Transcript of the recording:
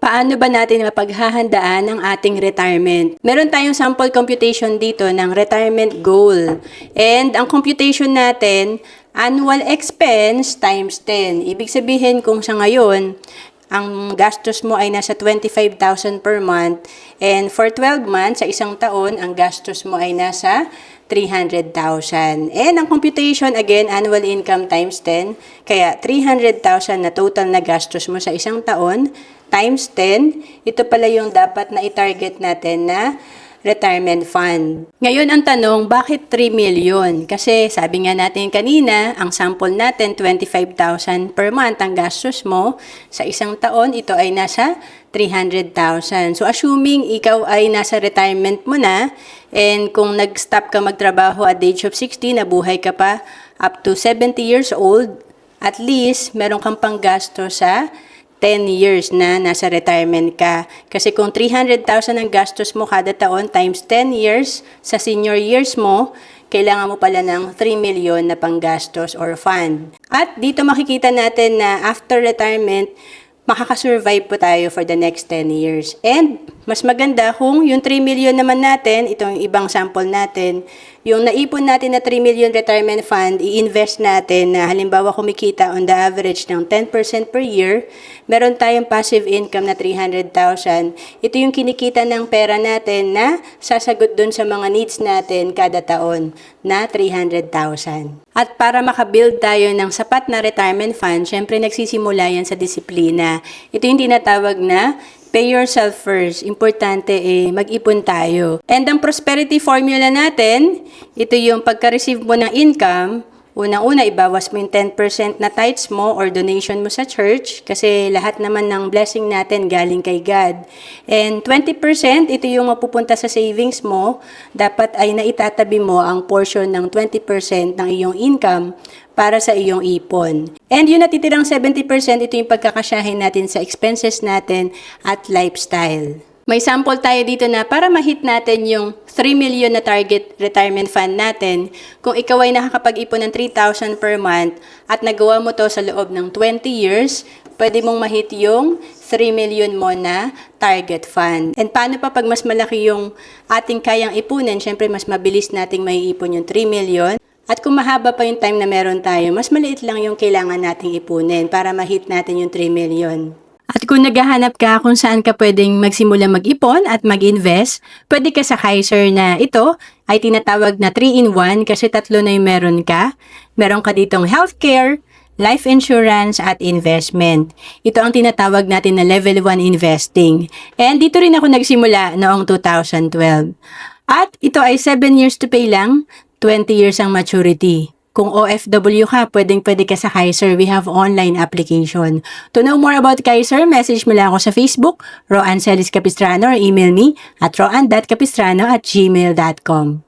Paano ba natin mapaghahandaan ang ating retirement? Meron tayong sample computation dito ng retirement goal. And ang computation natin, annual expense times 10. Ibig sabihin kung sa ngayon, ang gastos mo ay nasa 25,000 per month. And for 12 months, sa isang taon, ang gastos mo ay nasa 300,000. And ang computation, again, annual income times 10. Kaya 300,000 na total na gastos mo sa isang taon times 10. Ito pala yung dapat na i-target natin na retirement fund. Ngayon ang tanong, bakit 3 million? Kasi sabi nga natin kanina, ang sample natin 25,000 per month ang gastos mo. Sa isang taon, ito ay nasa 300,000. So assuming ikaw ay nasa retirement mo na, and kung nag-stop ka magtrabaho at the age of 60, nabuhay ka pa up to 70 years old, at least meron kang panggasto sa 10 years na nasa retirement ka. Kasi kung 300,000 ang gastos mo kada taon times 10 years, sa senior years mo, kailangan mo pala ng 3 million na panggastos or fund. At dito makikita natin na after retirement, makakasurvive po tayo for the next 10 years. And mas maganda kung yung 3 million naman natin, itong ibang sample natin, yung naipon natin na 3 million retirement fund, i-invest natin na halimbawa kumikita on the average ng 10% per year, meron tayong passive income na 300,000. Ito yung kinikita ng pera natin na sasagot dun sa mga needs natin kada taon na 300,000. At para makabuild tayo ng sapat na retirement fund, syempre nagsisimula yan sa disiplina. Ito yung tinatawag na pay yourself first. Importante mag-ipon tayo. And ang prosperity formula natin, ito yung pagka-receive mo ng income, unang-una, ibawas mo yung 10% na tithes mo or donation mo sa church kasi lahat naman ng blessing natin galing kay God. And 20%, ito yung mapupunta sa savings mo. Dapat ay naitatabi mo ang portion ng 20% ng iyong income para sa iyong ipon. And yung natitirang 70%, ito yung pagkakasyahin natin sa expenses natin at lifestyle. May sample tayo dito na para ma-hit natin yung 3 million na target retirement fund natin, kung ikaw ay nakakapag-ipon ng 3,000 per month at nagawa mo to sa loob ng 20 years, pwede mong ma-hit yung 3 million mo na target fund. And paano pa pag mas malaki yung ating kayang ipunin, syempre mas mabilis nating maiipon yung 3 million. At kung mahaba pa yung time na meron tayo, mas maliit lang yung kailangan nating ipunin para ma-hit natin yung 3 million. At kung naghahanap ka kung saan ka pwedeng magsimula mag-ipon at mag-invest, pwede ka sa Kaiser na ito ay tinatawag na 3-in-1 kasi tatlo na yung meron ka. Meron ka ditong healthcare, life insurance at investment. Ito ang tinatawag natin na level 1 investing. And dito rin ako nagsimula noong 2012. At ito ay 7 years to pay lang, 20 years ang maturity. Kung OFW ka, pwede ka sa Kaiser. We have online application. To know more about Kaiser, message mo lang ako sa Facebook, Roanne Celis Capistrano, or email me at roanne.capistrano@gmail.com.